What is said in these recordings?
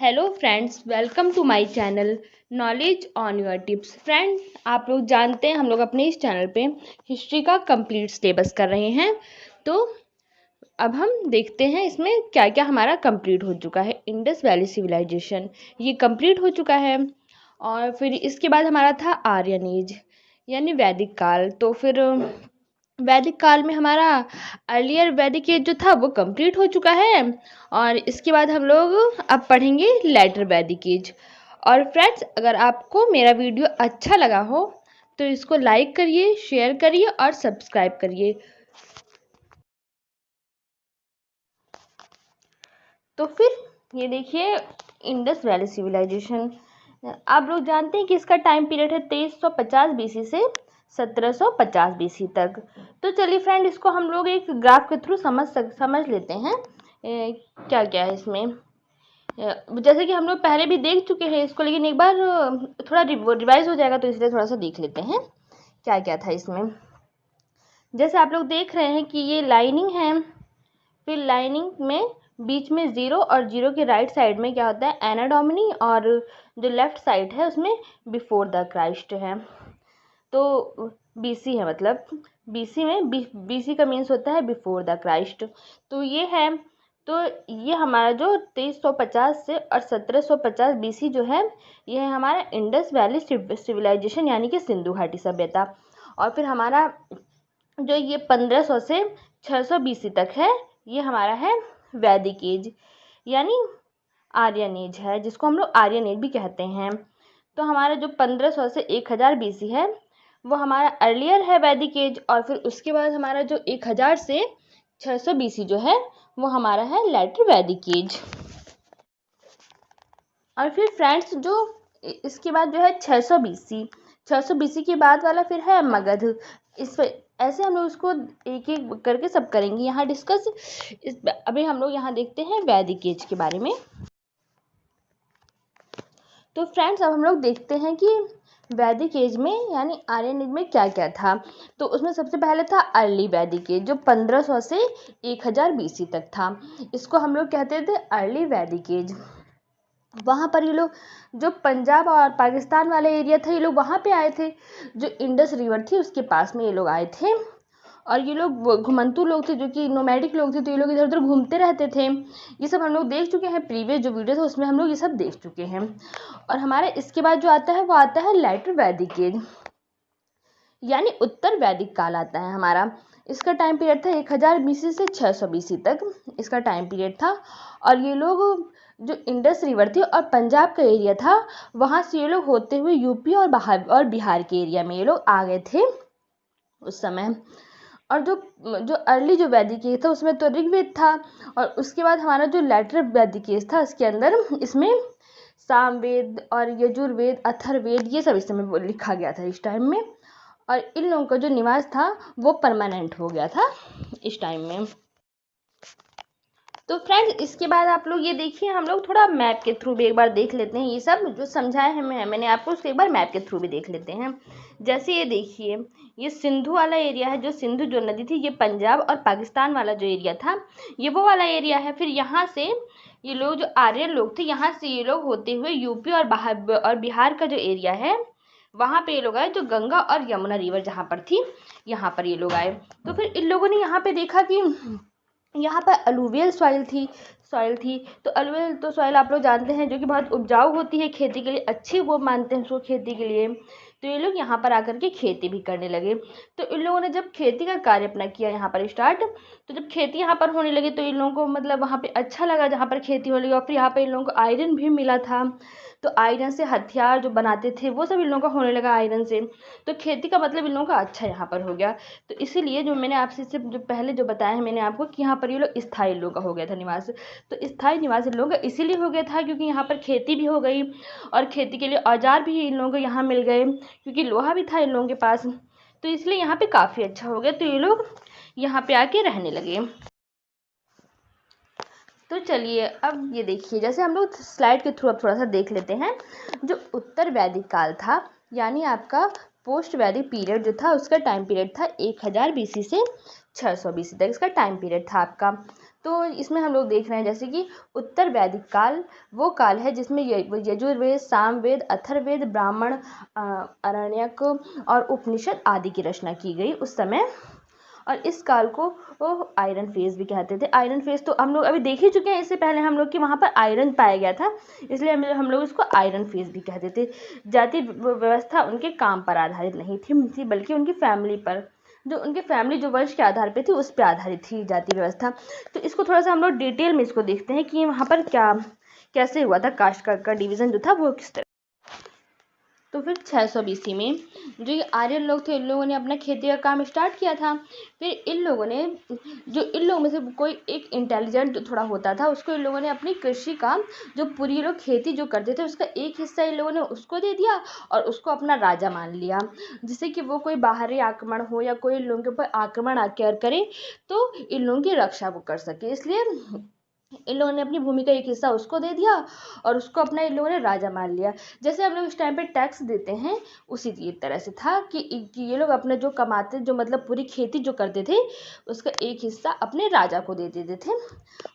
Hello friends, welcome to my channel knowledge on your tips. Friend, आप लोग जानते हैं हम लोग अपने इस चैनल पे हिस्ट्री का कंप्लीट सिलेबस कर रहे हैं। तो अब हम देखते हैं इसमें क्या क्या हमारा कंप्लीट हो चुका है। इंडस वैली सिविलाइजेशन ये कंप्लीट हो चुका है। और फिर इसके बाद हमारा था आर्यन एज यानी वैदिक काल। तो फिर वैदिक काल में हमारा अर्लियर वैदिक एज जो था वो कंप्लीट हो चुका है। और इसके बाद हम लोग अब पढ़ेंगे लेटर वैदिक एज। और फ्रेंड्स, अगर आपको मेरा वीडियो अच्छा लगा हो तो इसको लाइक करिए, शेयर करिए और सब्सक्राइब करिए। तो फिर ये देखिए, इंडस वैली सिविलाइजेशन आप लोग जानते हैं कि इसका टाइम पीरियड है 2350 बीसी से 1750 बीसी तक। तो चलिए फ्रेंड, इसको हम लोग एक ग्राफ के थ्रू समझ लेते हैं क्या क्या है इसमें। जैसे कि हम लोग पहले भी देख चुके हैं इसको, लेकिन एक बार थोड़ा रिवाइज हो जाएगा तो इसलिए थोड़ा सा देख लेते हैं क्या क्या था इसमें। जैसे आप लोग देख रहे हैं कि ये लाइनिंग है, फिर लाइनिंग में बीच में जीरो और जीरो के राइट साइड में क्या होता है, एना डोमिनी, और जो लेफ्ट साइड है उसमें बिफोर द क्राइस्ट है। तो बीसी है, मतलब बीसी में बीसी का मीन्स होता है बिफोर द क्राइस्ट। तो ये है। तो ये हमारा जो 2350 से और 1750 बीसी जो है, ये है हमारा इंडस वैली सिविलाइजेशन यानी कि सिंधु घाटी सभ्यता। और फिर हमारा जो ये 1500 से 600 बीसी तक है, ये हमारा है वैदिक एज यानी आर्यन एज है, जिसको हम लोग आर्यन एज भी कहते हैं। तो हमारा जो 1500 से 1000 बीसी है वो हमारा अर्लियर है वैदिक एज। और फिर उसके बाद हमारा जो 1000 से 600 बीसी जो है वो हमारा है लेटर वैदिक एज। और फिर फ्रेंड्स, जो इसके बाद जो है 600 बीसी के बाद वाला फिर है मगध। इस ऐसे हम लोग उसको एक एक करके सब करेंगे यहाँ डिस्कस। अभी हम लोग यहाँ देखते हैं वैदिक एज के बारे में। तो फ्रेंड्स, अब हम लोग देखते हैं कि वैदिक एज में यानी आर्यन एज में क्या क्या था। तो उसमें सबसे पहले था अर्ली वैदिक एज, जो 1500 से 1000 बीसी तक था। इसको हम लोग कहते थे अर्ली वैदिक एज। वहाँ पर ये लोग जो पंजाब और पाकिस्तान वाला एरिया था, ये लोग वहाँ पे आए थे। जो इंडस रिवर थी उसके पास में ये लोग आए थे। और ये लोग घुमंतू लोग थे, जो कि नोमैडिक लोग थे। तो ये लोग इधर उधर घूमते रहते थे। ये सब हम लोग देख चुके हैं, प्रीवियस जो वीडियो था उसमें हम लोग ये सब देख चुके हैं। और हमारे इसके बाद जो आता है वो आता है लेटर वैदिक एज यानी उत्तर वैदिक काल आता है हमारा। इसका टाइम पीरियड था 1000 बीसी से 600 बीसी तक इसका टाइम पीरियड था। और ये लोग जो इंडस रिवर थी और पंजाब का एरिया था, वहाँ से ये लोग होते हुए यूपी और बिहार के एरिया में ये लोग आ गए थे उस समय। और जो जो अर्ली जो वैदिक एज था उसमें तो ऋग्वेद था। और उसके बाद हमारा जो लेटर वैदिक एज था उसके अंदर इसमें सामवेद और यजुर्वेद अथर्ववेद ये सब इस समय लिखा गया था इस टाइम में। और इन लोगों का जो निवास था वो परमानेंट हो गया था इस टाइम में। तो फ्रेंड्स, इसके बाद आप लोग ये देखिए, हम लोग थोड़ा मैप के थ्रू भी एक बार देख लेते हैं। ये सब जो समझाया है मैंने आपको, उसको एक बार मैप के थ्रू भी देख लेते हैं। जैसे ये देखिए, ये सिंधु वाला एरिया है। जो सिंधु जो नदी थी, ये पंजाब और पाकिस्तान वाला जो एरिया था ये वो वाला एरिया है। फिर यहाँ से ये लोग जो आर्यन लोग थे, यहाँ से ये लोग होते हुए यूपी और बिहार का जो एरिया है वहाँ पे ये लोग आए। जो गंगा और यमुना रिवर जहाँ पर थी, यहाँ पर ये लोग आए। तो फिर इन लोगों ने यहाँ पे देखा कि यहाँ पर अलुवियल सॉइल थी। तो अलुवियल तो सॉइल आप लोग जानते हैं, जो कि बहुत उपजाऊ होती है, खेती के लिए अच्छी वो मानते हैं उसको खेती के लिए। तो ये लोग यहाँ पर आकर के खेती भी करने लगे। तो इन लोगों ने जब खेती का कार्य अपना किया यहाँ पर स्टार्ट, तो जब खेती यहाँ पर होने लगी तो इन लोगों को मतलब वहाँ पे अच्छा लगा जहाँ पर खेती होने लगी। और फिर यहाँ पर इन लोगों को आयरन भी मिला था। तो आयरन से हथियार जो बनाते थे वो सब इन लोगों का होने लगा आयरन से। तो खेती का मतलब इन लोगों का अच्छा यहाँ पर हो गया। तो इसीलिए जो मैंने आपसे इससे जो पहले जो बताया है मैंने आपको कि यहाँ पर ये लोग स्थायी लोगों का हो गया था निवास। तो स्थायी निवास इन लोगों का इसीलिए हो गया था क्योंकि यहाँ पर खेती भी हो गई और खेती के लिए औजार भी इन लोगों को यहाँ मिल गए, क्योंकि लोहा भी था इन लोगों के पास। तो इसलिए यहाँ पे काफ़ी अच्छा हो गया। तो ये लोग यहाँ पे आके रहने लगे। तो चलिए अब ये देखिए, जैसे हम लोग स्लाइड के थ्रू अब थोड़ा सा देख लेते हैं। जो उत्तर वैदिक काल था यानी आपका पोस्ट वैदिक पीरियड जो था, उसका टाइम पीरियड था 1000 बीसी से 600 बीसी तक इसका टाइम पीरियड था आपका। तो इसमें हम लोग देख रहे हैं जैसे कि उत्तर वैदिक काल वो काल है जिसमें यजुर्वेद, सामवेद, अथर्ववेद, ब्राह्मण, आरण्यक और उपनिषद आदि की रचना की गई उस समय। और इस काल को वो आयरन फेज भी कहते थे। आयरन फेज तो हम लोग अभी देख ही चुके हैं इससे पहले हम लोग कि वहाँ पर आयरन पाया गया था, इसलिए हम लोग इसको आयरन फेज भी कहते थे। जाति व्यवस्था उनके काम पर आधारित नहीं थी बल्कि उनकी फैमिली पर, जो उनके फैमिली जो वंश के आधार पे थी उस पर आधारित थी जाति व्यवस्था। तो इसको थोड़ा सा हम लोग डिटेल में इसको देखते हैं कि वहाँ पर क्या कैसे हुआ था, कास्ट का डिवीज़न जो था वो किस तरह। तो फिर 600 BC में जो ये आर्यन लोग थे इन लोगों ने अपना खेती का काम स्टार्ट किया था। फिर इन लोगों में से कोई एक इंटेलिजेंट थोड़ा होता था, उसको इन लोगों ने अपनी कृषि का जो पूरी लोग खेती जो करते थे उसका एक हिस्सा इन लोगों ने उसको दे दिया और उसको अपना राजा मान लिया, जिससे कि वो कोई बाहरी आक्रमण हो या कोई इन लोगों के ऊपर आक्रमण आकर करे तो इन लोगों की रक्षा वो कर सके। इसलिए इन लोगों ने अपनी भूमि का एक हिस्सा उसको दे दिया और उसको अपना इन लोगों ने राजा मान लिया। जैसे हम लोग इस टाइम पे टैक्स देते हैं उसी तरह से था कि ये लोग अपना जो कमाते, जो मतलब पूरी खेती जो करते थे उसका एक हिस्सा अपने राजा को दे देते थे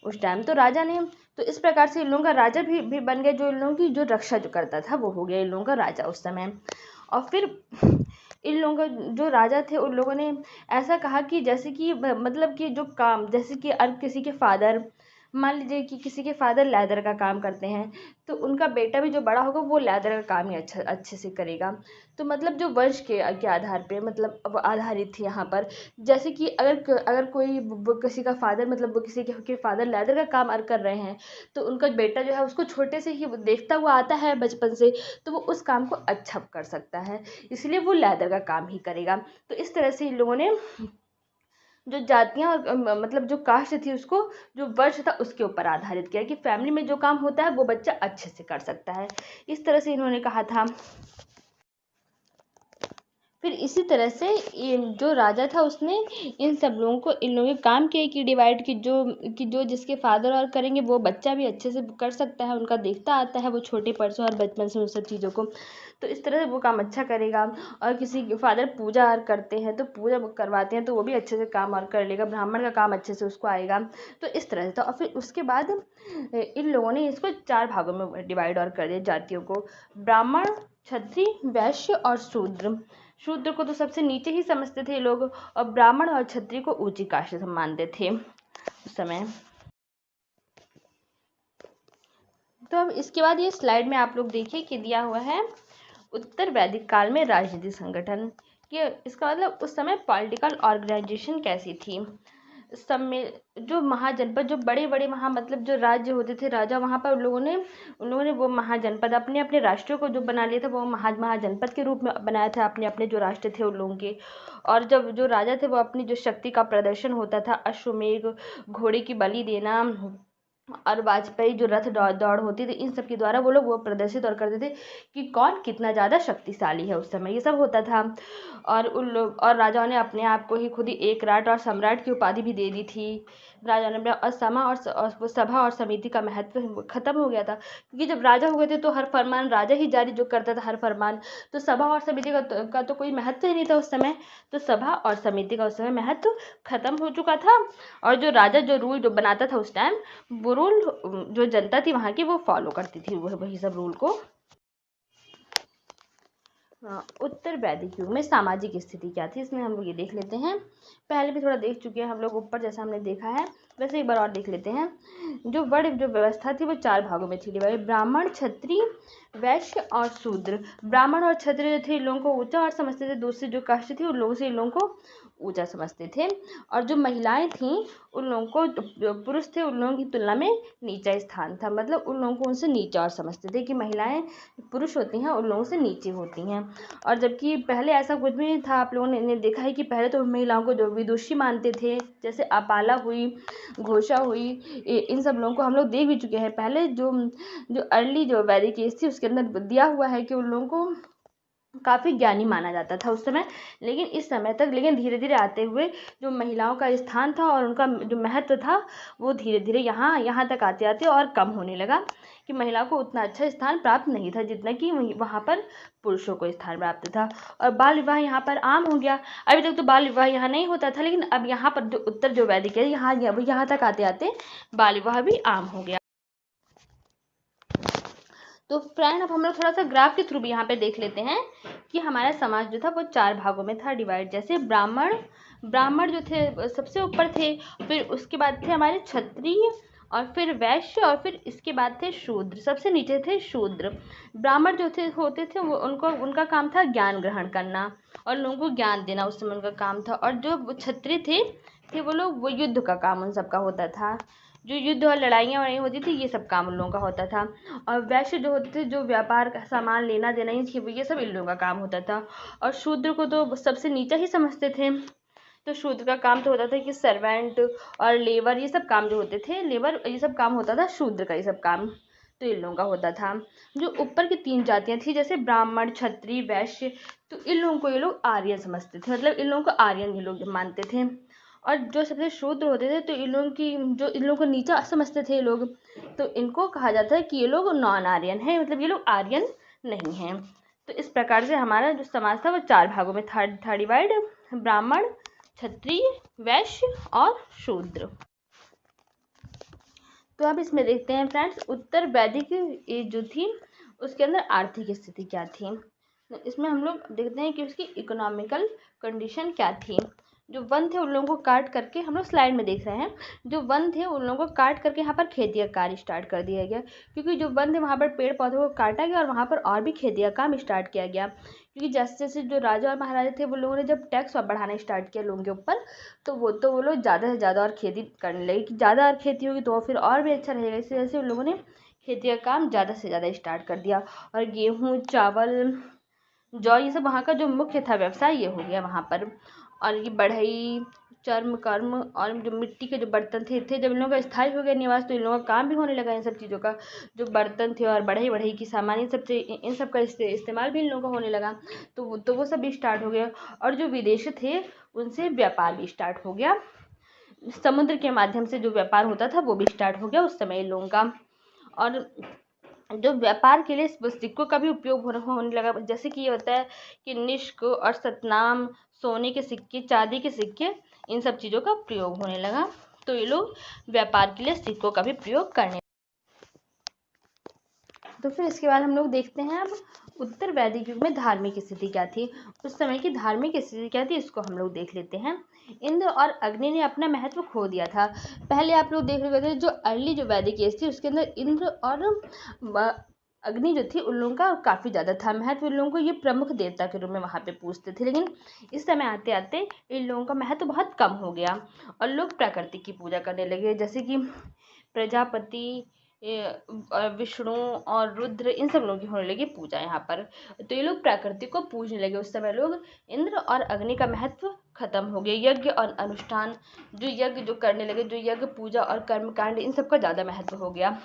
उस टाइम। तो राजा ने, तो इस प्रकार से इन लोगों का राजा भी बन गया, जो इन लोगों की जो रक्षा जो करता था वो हो गया इन लोगों का राजा उस समय। और फिर इन लोगों का जो राजा थे उन लोगों ने ऐसा कहा कि जैसे कि मतलब कि जो काम, जैसे कि अगर किसी के फादर, मान लीजिए कि किसी के फादर लेदर का काम करते हैं तो उनका बेटा भी जो बड़ा होगा वो लेदर का काम ही अच्छे से करेगा। तो मतलब जो वंश के आधार पे मतलब अब आधारित थी यहाँ पर। जैसे कि अगर कोई किसी का फादर, मतलब वो किसी के फादर लेदर का काम कर रहे हैं तो उनका बेटा जो है उसको छोटे से ही देखता हुआ आता है बचपन से, तो वो उस काम को अच्छा कर सकता है, इसलिए वो लेदर का काम ही करेगा। तो इस तरह से इन लोगों ने जो जातियाँ मतलब जो कास्ट थी उसको जो वंश था उसके ऊपर आधारित किया कि फैमिली में जो काम होता है वो बच्चा अच्छे से कर सकता है, इस तरह से इन्होंने कहा था। फिर इसी तरह से जो राजा था उसने इन सब लोगों को, इन लोगों के काम किए कि डिवाइड कि जो जिसके फादर और करेंगे वो बच्चा भी अच्छे से कर सकता है, उनका देखता आता है वो छोटे पर से और बचपन से उन सब चीज़ों को, तो इस तरह से वो काम अच्छा करेगा। और किसी के फादर पूजा और करते हैं तो पूजा करवाते हैं तो वो भी अच्छे से काम और कर लेगा, ब्राह्मण का काम अच्छे से उसको आएगा। तो इस तरह से था। और फिर उसके बाद इन लोगों ने इसको 4 भागों में डिवाइड और कर दिया जातियों को, ब्राह्मण, क्षत्रिय, वैश्य और शूद्र। शूद्र को तो सबसे नीचे ही समझते थे लोग और ब्राह्मण और क्षत्रिय को ऊंची कास्ट मानते थे उस समय। तो अब इसके बाद ये स्लाइड में आप लोग देखिए कि दिया हुआ है उत्तर वैदिक काल में राजनीतिक संगठन, कि इसका मतलब उस समय पॉलिटिकल ऑर्गेनाइजेशन कैसी थी। समय जो महाजनपद, जो बड़े बड़े मतलब जो राज्य होते थे राजा, वहाँ पर उन लोगों ने वो महाजनपद अपने अपने राष्ट्रों को जो बना लिया था वो महाजनपद के रूप में बनाया था अपने अपने जो राष्ट्र थे उन लोगों के। और जब जो राजा थे वो अपनी जो शक्ति का प्रदर्शन होता था, अश्वमेध, घोड़े की बलि देना और वाजपेयी जो रथ दौड़ होती थी, इन सब के द्वारा वो लोग वो प्रदर्शित और करते थे कि कौन कितना ज़्यादा शक्तिशाली है उस समय, ये सब होता था। और उन लोग और राजाओं ने अपने आप को ही खुद ही एक राट और सम्राट की उपाधि भी दे दी थी राजाओं ने। और सभा और समिति का महत्व खत्म हो गया था, क्योंकि जब राजा हो गए थे तो हर फरमान राजा ही जारी जो करता था हर फरमान, तो सभा और समिति का तो कोई महत्व ही नहीं था उस समय। तो सभा और समिति का उस समय महत्व खत्म हो चुका था और जो राजा जो रूल जो बनाता था उस टाइम, वो रूल जो जनता थी वहाँ की वो फॉलो करती थी वही सब रूल को। उत्तर वैदिक युग में सामाजिक स्थिति क्या थी इसमें हम लोग ये देख लेते हैं। पहले भी थोड़ा देख चुके हैं हम लोग ऊपर जैसा हमने देखा है, वैसे एक बार और देख लेते हैं। जो व्यवस्था थी वो 4 भागों में थी डिवाइड, ब्राह्मण, क्षत्रिय, वैश्य और शूद्र। ब्राह्मण और क्षत्रिय जो थे इन लोगों को ऊंचा और समझते थे, दूसरी जो कास्ट थी उन लोगों से इन लोगों को ऊंचा समझते थे। और जो महिलाएं थीं उन लोगों को, जो पुरुष थे उन लोगों की तुलना में नीचा स्थान था, मतलब उन लोगों को उनसे नीचा और समझते थे कि महिलाएं पुरुष होती हैं उन लोगों से नीचे होती हैं। और जबकि पहले ऐसा कुछ भी नहीं था, आप लोगों ने देखा है कि पहले तो महिलाओं को जो विदुषी मानते थे, जैसे अपाला हुई, घोषा हुई, इन सब लोगों को हम लोग देख भी चुके हैं। पहले जो अर्ली जो वैदिक एज थी उसके अंदर दिया हुआ है कि उन लोगों को काफ़ी ज्ञानी माना जाता था उस समय। लेकिन इस समय तक, लेकिन धीरे धीरे आते हुए जो महिलाओं का स्थान था और उनका जो महत्व था वो धीरे धीरे यहाँ तक आते आते और कम होने लगा। कि महिला को उतना अच्छा स्थान प्राप्त नहीं था जितना कि वहाँ पर पुरुषों को स्थान प्राप्त था। और बाल विवाह यहाँ पर आम हो गया। अभी तक तो बाल विवाह यहाँ नहीं होता था, लेकिन अब यहाँ पर जो उत्तर जो वैदिक है यहाँ तक आते आते बाल विवाह भी आम हो गया। तो फ्रेंड अब हम लोग थोड़ा सा ग्राफ के थ्रू भी यहाँ पे देख लेते हैं कि हमारा समाज जो था वो 4 भागों में था डिवाइड। जैसे ब्राह्मण जो थे सबसे ऊपर थे, फिर उसके बाद थे हमारे क्षत्रिय, और फिर वैश्य, और फिर इसके बाद थे शूद्र। सबसे नीचे थे शूद्र। ब्राह्मण जो होते थे वो उनका काम था ज्ञान ग्रहण करना और लोगों को ज्ञान देना, उस समय उनका काम था। और जो क्षत्रिय थे वो युद्ध का काम उन सबका होता था, जो युद्ध और लड़ाइयाँ वड़ाइयाँ होती थी ये सब काम उन लोगों का होता था। और वैश्य जो होते थे जो व्यापार का सामान लेना देना ये सब इन लोगों का काम होता था। और शूद्र को तो सबसे नीचा ही समझते थे, तो शूद्र का काम तो होता था कि सर्वेंट और लेबर ये सब काम जो होते थे, लेबर ये सब काम होता था शूद्र का, ये सब काम तो इन लोगों का होता था। जो ऊपर की 3 जातियाँ थी जैसे ब्राह्मण, क्षत्रिय, वैश्य, तो इन लोगों को ये लोग आर्यन समझते थे, मतलब इन लोगों को आर्यन ये लोग मानते थे। और जो सबसे शूद्र होते थे तो इन लोगों को नीचा समझते थे ये लोग, तो इनको कहा जाता है कि ये लोग नॉन आर्यन है, मतलब ये लोग आर्यन नहीं हैं। तो इस प्रकार से हमारा जो समाज था वो 4 भागों में था डिवाइड, ब्राह्मण, क्षत्रिय, वैश्य और शूद्र। तो अब इसमें देखते हैं फ्रेंड्स उत्तर वैदिक जो थी उसके अंदर आर्थिक स्थिति क्या थी। इसमें हम लोग देखते हैं कि उसकी इकोनॉमिकल कंडीशन क्या थी। जो वन थे उन लोगों को काट करके, हम लोग स्लाइड में देख रहे हैं, जो वन थे उन लोगों को काट करके यहाँ पर खेती का कार्य स्टार्ट कर दिया गया, क्योंकि जो वन थे वहाँ पर पेड़ पौधों को काटा गया और वहाँ पर और भी खेती का काम स्टार्ट किया गया। क्योंकि जैसे जैसे जो राजा और महाराजा थे वो लोगों ने जब टैक्स बढ़ाना स्टार्ट किया लोगों के ऊपर, तो वो लोग ज़्यादा से ज़्यादा और खेती करने लगे कि ज़्यादा और खेती होगी तो फिर और भी अच्छा रहेगा। इसी वजह से उन लोगों ने खेती का काम ज़्यादा से ज़्यादा स्टार्ट कर दिया। और गेहूँ, चावल, जौ ये सब वहाँ का जो मुख्य था व्यवसाय ये हो गया वहाँ पर। और ये बढ़ई, चर्म कर्म और जो मिट्टी के जो बर्तन थे जब इन लोगों का स्थायी हो गया निवास, तो इन लोगों का काम भी होने लगा इन सब चीज़ों का, जो बर्तन थे और बढ़ई की सामान इन सब का इस्तेमाल भी इन लोगों का होने लगा, तो वो सब भी स्टार्ट हो गया। और जो विदेश थे उनसे व्यापार भी स्टार्ट हो गया, समुद्र के माध्यम से जो व्यापार होता था वो भी स्टार्ट हो गया उस समय इन लोगों का। और जो व्यापार के लिए सिक्कों का भी उपयोग होने लगा, जैसे कि ये होता है कि निष्क और सतनाम, सोने के सिक्के, चांदी के सिक्के, इन सब चीज़ों का प्रयोग होने लगा, तो ये लोग व्यापार के लिए सिक्कों का भी प्रयोग करने। तो फिर इसके बाद हम लोग देखते हैं अब उत्तर वैदिक युग में धार्मिक स्थिति क्या थी। उस समय की धार्मिक स्थिति क्या थी इसको हम लोग देख लेते हैं। इंद्र और अग्नि ने अपना महत्व खो दिया था। पहले आप लोग देख रहे थे जो अर्ली जो वैदिक एज थी उसके अंदर इंद्र और अग्नि जो थी उन लोगों का काफ़ी ज़्यादा था महत्व, उन लोगों को ये प्रमुख देवता के रूप में वहाँ पे पूजते थे। लेकिन इस समय आते आते इन लोगों का महत्व बहुत कम हो गया और लोग प्रकृति की पूजा करने लगे, जैसे कि प्रजापति, विष्णु और रुद्र, इन सब लोगों की होने लगी पूजा यहाँ पर। तो ये लोग प्रकृति को पूजने लगे। उस समय लोग इंद्र और अग्नि का महत्व खत्म हो गया। यज्ञ और अनुष्ठान जो यज्ञ जो करने लगे, जो यज्ञ पूजा और कर्मकांड इन सब का ज़्यादा महत्व हो गया।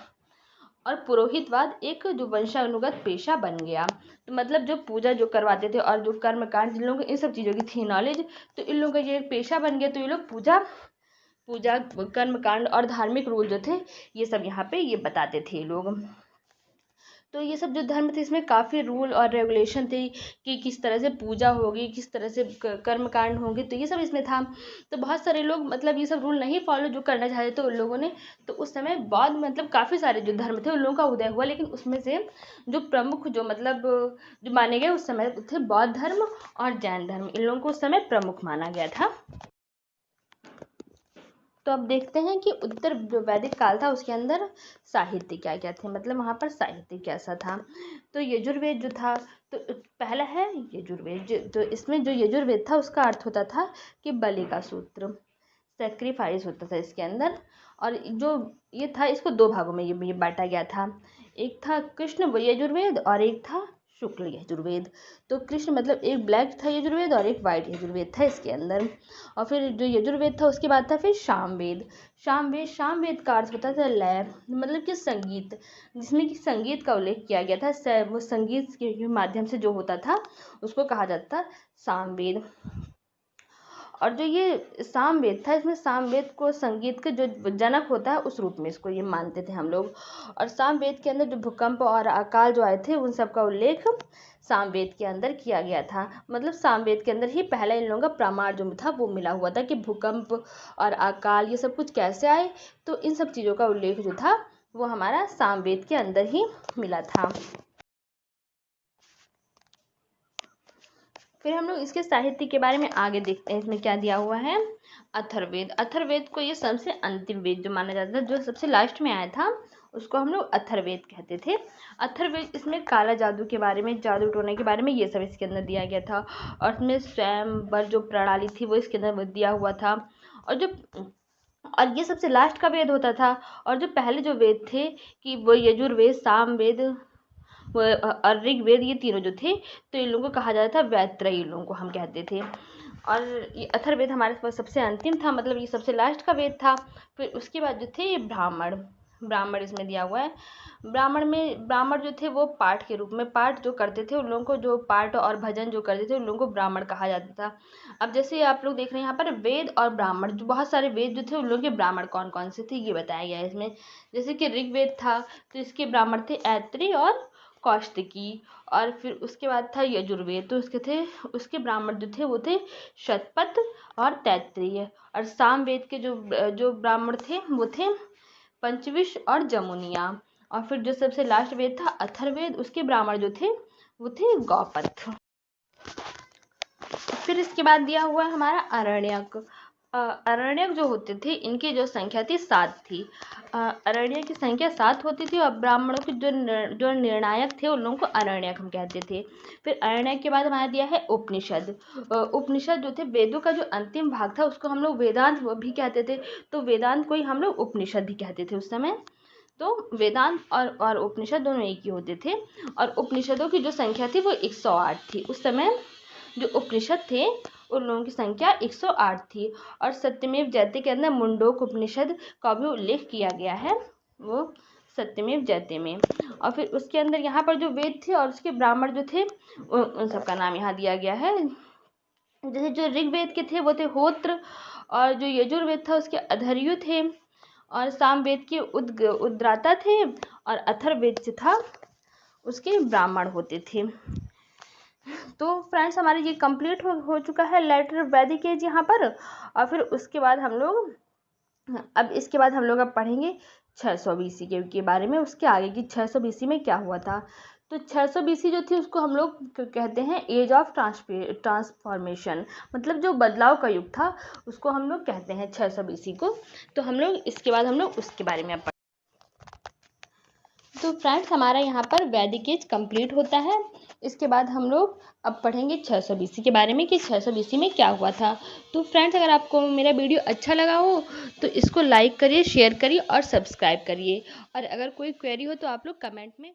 और पुरोहितवाद एक जो वंशानुगत पेशा बन गया। तो मतलब जो पूजा जो करवाते थे और जो कर्मकांड जिन लोगों को इन सब चीज़ों की थी नॉलेज, तो इन लोगों का ये पेशा बन गया। तो ये लोग पूजा कर्मकांड और धार्मिक रूल जो थे ये सब यहाँ पे ये बताते थे लोग। तो ये सब जो धर्म थे इसमें काफ़ी रूल और रेगुलेशन थे कि किस तरह से पूजा होगी, किस तरह से कर्मकांड होंगे, तो ये सब इसमें था। तो बहुत सारे लोग मतलब ये सब रूल नहीं फॉलो जो करना चाहते थे उन लोगों ने, तो उस समय बौद्ध मतलब काफ़ी सारे जो धर्म थे उन लोगों का उदय हुआ। लेकिन उसमें से जो प्रमुख जो मतलब जो माने गए उस समय थे बौद्ध धर्म और जैन धर्म, इन लोगों को उस समय प्रमुख माना गया था। तो अब देखते हैं कि उत्तर जो वैदिक काल था उसके अंदर साहित्य क्या क्या थे, मतलब वहाँ पर साहित्य कैसा था। तो यजुर्वेद जो था, तो पहला है यजुर्वेद। तो इसमें जो यजुर्वेद था उसका अर्थ होता था कि बलि का सूत्र, सेक्रीफाइस होता था इसके अंदर। और जो ये था इसको 2 भागों में ये बांटा गया था। एक था कृष्ण यजुर्वेद और एक था शुक्ल यजुर्वेद। तो कृष्ण मतलब एक ब्लैक था यजुर्वेद और एक वाइट यजुर्वेद था इसके अंदर। और फिर जो यजुर्वेद था उसके बाद था फिर सामवेद का अर्थ होता था लय, मतलब कि संगीत, जिसमें कि संगीत का उल्लेख किया गया था। वो संगीत के माध्यम से जो होता था उसको कहा जाता था सामवेद। और जो ये सामवेद था, इसमें सामवेद को संगीत के जो जनक होता है उस रूप में इसको ये मानते थे हम लोग। और सामवेद के अंदर जो भूकंप और अकाल जो आए थे उन सब का उल्लेख सामवेद के अंदर किया गया था। मतलब सामवेद के अंदर ही पहला इन लोगों का प्रमाण जो था वो मिला हुआ था कि भूकंप और अकाल ये सब कुछ कैसे आए, तो इन सब चीज़ों का उल्लेख जो था वो हमारा सामवेद के अंदर ही मिला था। फिर हम लोग इसके साहित्य के बारे में आगे देखते हैं, इसमें क्या दिया हुआ है। अथर्ववेद, अथर्ववेद को ये सबसे अंतिम वेद जो माना जाता था, जो सबसे लास्ट में आया था उसको हम लोग अथर्ववेद कहते थे। अथर्ववेद, इसमें काला जादू के बारे में, जादू टोने के बारे में ये सब इसके अंदर दिया गया था। और इसमें स्वयंवर जो प्रणाली थी वो इसके अंदर दिया हुआ था। और ये सबसे लास्ट का वेद होता था। और जो पहले जो वेद थे कि वो यजुर्वेद, सामवेद और ऋग्वेद, ये तीनों जो थे तो इन लोगों को कहा जाता था वैत्रयी, लोगों को हम कहते थे। और ये अथर्ववेद हमारे पास सबसे अंतिम था, मतलब ये सबसे लास्ट का वेद था। फिर उसके बाद जो थे ये ब्राह्मण, ब्राह्मण इसमें दिया हुआ है। ब्राह्मण जो थे वो पाठ के रूप में, पाठ जो करते थे उन लोगों को, जो पाठ और भजन जो करते थे उन लोगों को ब्राह्मण कहा जाता था। अब जैसे आप लोग देख रहे हैं यहाँ पर वेद और ब्राह्मण, जो बहुत सारे वेद जो थे उन लोगों के ब्राह्मण कौन कौन से थे ये बताया गया है इसमें। जैसे कि ऋग्वेद था तो इसके ब्राह्मण थे ऐत्री और कौशिकी। और फिर उसके बाद था यजुर्वेद, तो उसके ब्राह्मण जो थे वो थे शतपथ और तैत्तिरीय। और सामवेद के जो ब्राह्मण थे वो थे पंचविश और जमुनिया। और फिर जो सबसे लास्ट वेद था अथर्ववेद, उसके ब्राह्मण जो थे वो थे गौपथ। फिर इसके बाद दिया हुआ है हमारा अरण्यक। अरण्यक जो होते थे इनकी जो संख्या थी 7 थी। अरण्यक की संख्या 7 होती थी और ब्राह्मणों के जो निर्णायक थे उन लोगों को अरण्यक हम कहते थे। फिर अरण्यक के बाद हमारा दिया है उपनिषद। उपनिषद जो थे वेदों का जो अंतिम भाग था उसको हम लोग वेदांत भी कहते थे, तो वेदांत को ही हम लोग उपनिषद भी कहते थे उस समय। तो वेदांत और उपनिषद दोनों एक ही होते थे। और उपनिषदों की जो संख्या थी वो 108 थी उस समय। जो उपनिषद थे उन लोगों की संख्या 108 थी। और सत्यमेव जयते के अंदर मुंडोक उपनिषद का भी उल्लेख किया गया है, वो सत्यमेव जयते में। और फिर उसके अंदर यहाँ पर जो वेद थे और उसके ब्राह्मण जो थे उन सब का नाम यहाँ दिया गया है। जैसे जो ऋग्वेद के थे वो थे होत्र, और जो यजुर्वेद था उसके अधर्यु थे, और सामवेद के उद्गाता थे, और अथर्ववेद जो था उसके ब्राह्मण होते थे। तो फ्रेंड्स हमारे ये कंप्लीट हो चुका है लेटर वैदिक एज यहाँ पर। और फिर उसके बाद हम लोग अब पढ़ेंगे 600 BC के बारे में, उसके आगे की 600 BC में क्या हुआ था। तो 600 BC जो थी उसको हम लोग कहते हैं एज ऑफ ट्रांसफॉर्मेशन, मतलब जो बदलाव का युग था उसको हम लोग कहते हैं 600 BC को। तो हम लोग इसके बाद हम लोग उसके बारे में तो फ्रेंड्स हमारा यहाँ पर वैदिक एज कंप्लीट होता है। इसके बाद हम लोग अब पढ़ेंगे 600 BC के बारे में कि 600 BC में क्या हुआ था। तो फ्रेंड्स अगर आपको मेरा वीडियो अच्छा लगा हो तो इसको लाइक करिए, शेयर करिए और सब्सक्राइब करिए। और अगर कोई क्वेरी हो तो आप लोग कमेंट में